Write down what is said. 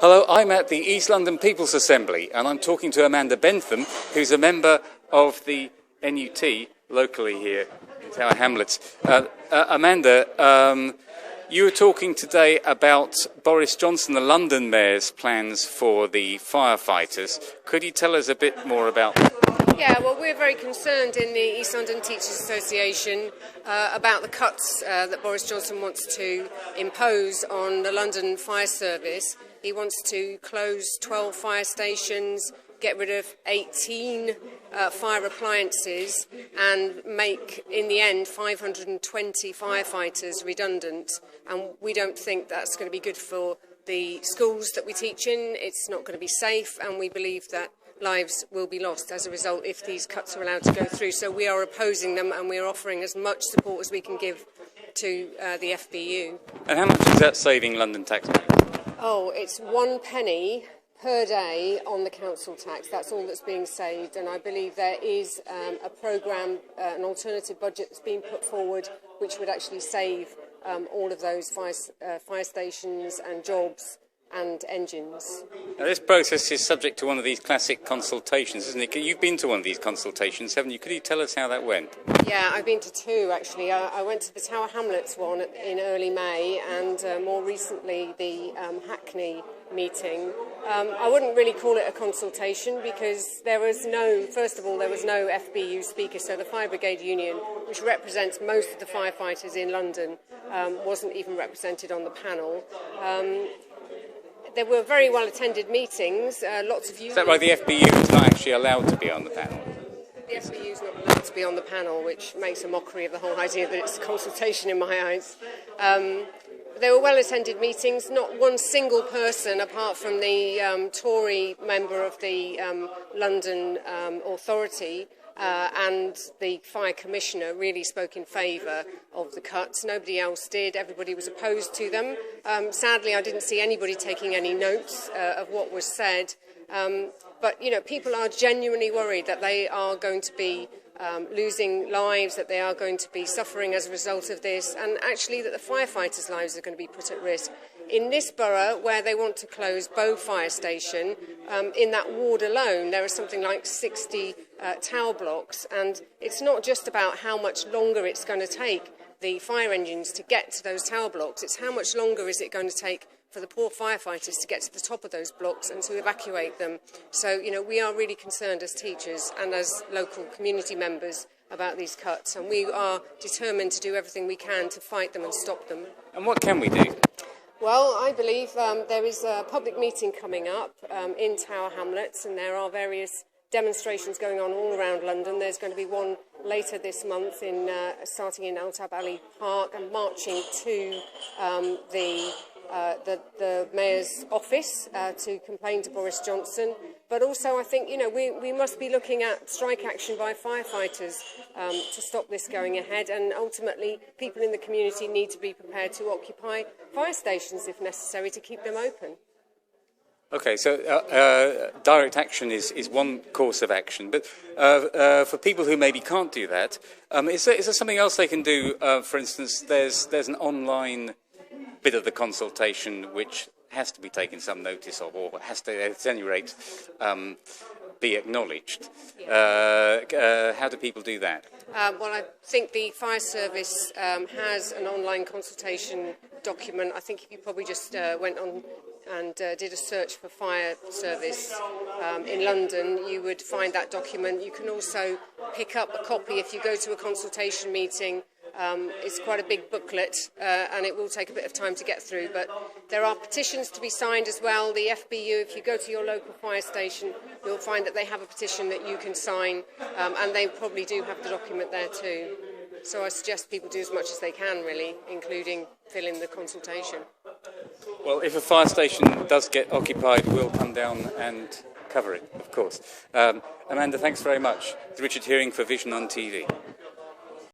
Hello, I'm at the East London People's Assembly and I'm talking to Amanda Bentham, who's a member of the NUT locally here in Tower Hamlets. Amanda, you were talking today about Boris Johnson, the London Mayor's plans for the firefighters. Could you tell us a bit more about that? Yeah, well, we're very concerned in the East London Teachers Association about the cuts that Boris Johnson wants to impose on the London Fire Service. He wants to close 12 fire stations, get rid of 18 fire appliances and make, in the end, 520 firefighters redundant. And we don't think that's going to be good for the schools that we teach in. It's not going to be safe, and we believe that lives will be lost as a result if these cuts are allowed to go through. So we are opposing them, and we are offering as much support as we can give to the FBU. And how much is that saving London taxpayers? Oh, it's 1 penny per day on the council tax. That's all that's being saved, and I believe there is a programme, an alternative budget that's been put forward which would actually save all of those fire stations and jobs and engines. Now, this process is subject to one of these classic consultations, isn't it? You've been to one of these consultations, haven't you? Could you tell us how that went? Yeah, I've been to two, actually. I went to the Tower Hamlets one in early May, and more recently the Hackney meeting. I wouldn't really call it a consultation because there was no FBU speaker, so the Fire Brigade Union, which represents most of the firefighters in London, wasn't even represented on the panel. There were very well-attended meetings, lots of unions. Is that right, the FBU is not actually allowed to be on the panel? The FBU is not allowed to be on the panel, which makes a mockery of the whole idea that it's a consultation in my eyes. There were well-attended meetings, not one single person, apart from the Tory member of the London Authority, and the Fire Commissioner really spoke in favour of the cuts. Nobody else did. Everybody was opposed to them. Sadly, I didn't see anybody taking any notes of what was said. But, you know, people are genuinely worried that they are going to be losing lives, that they are going to be suffering as a result of this, and actually that the firefighters' lives are going to be put at risk. In this borough, where they want to close Bow Fire Station, in that ward alone, there are something like 60 tower blocks, and it's not just about how much longer it's going to take the fire engines to get to those tower blocks, it's how much longer is it going to take for the poor firefighters to get to the top of those blocks and to evacuate them. So, you know, we are really concerned as teachers and as local community members about these cuts, and we are determined to do everything we can to fight them and stop them. And what can we do? Well, I believe there is a public meeting coming up in Tower Hamlets, and there are various demonstrations going on all around London. There's going to be one later this month, starting in Altab Ali Park and marching to the Mayor's office to complain to Boris Johnson. But also, I think, you know, we must be looking at strike action by firefighters to stop this going ahead, and ultimately people in the community need to be prepared to occupy fire stations if necessary to keep them open. OK, so direct action is one course of action, but for people who maybe can't do that, is there something else they can do? For instance, there's an online bit of the consultation which has to be taken some notice of, or has to, at any rate, be acknowledged. How do people do that? Well, I think the fire service has an online consultation document. I think if you probably just went on and did a search for fire service in London, you would find that document. You can also pick up a copy if you go to a consultation meeting. It's quite a big booklet, and it will take a bit of time to get through, but there are petitions to be signed as well. The FBU, if you go to your local fire station, you'll find that they have a petition that you can sign, and they probably do have the document there too. So I suggest people do as much as they can, really, including fill in the consultation. Well, if a fire station does get occupied, we'll come down and cover it, of course. Amanda, thanks very much. It's Richard Hearing for Vision on TV.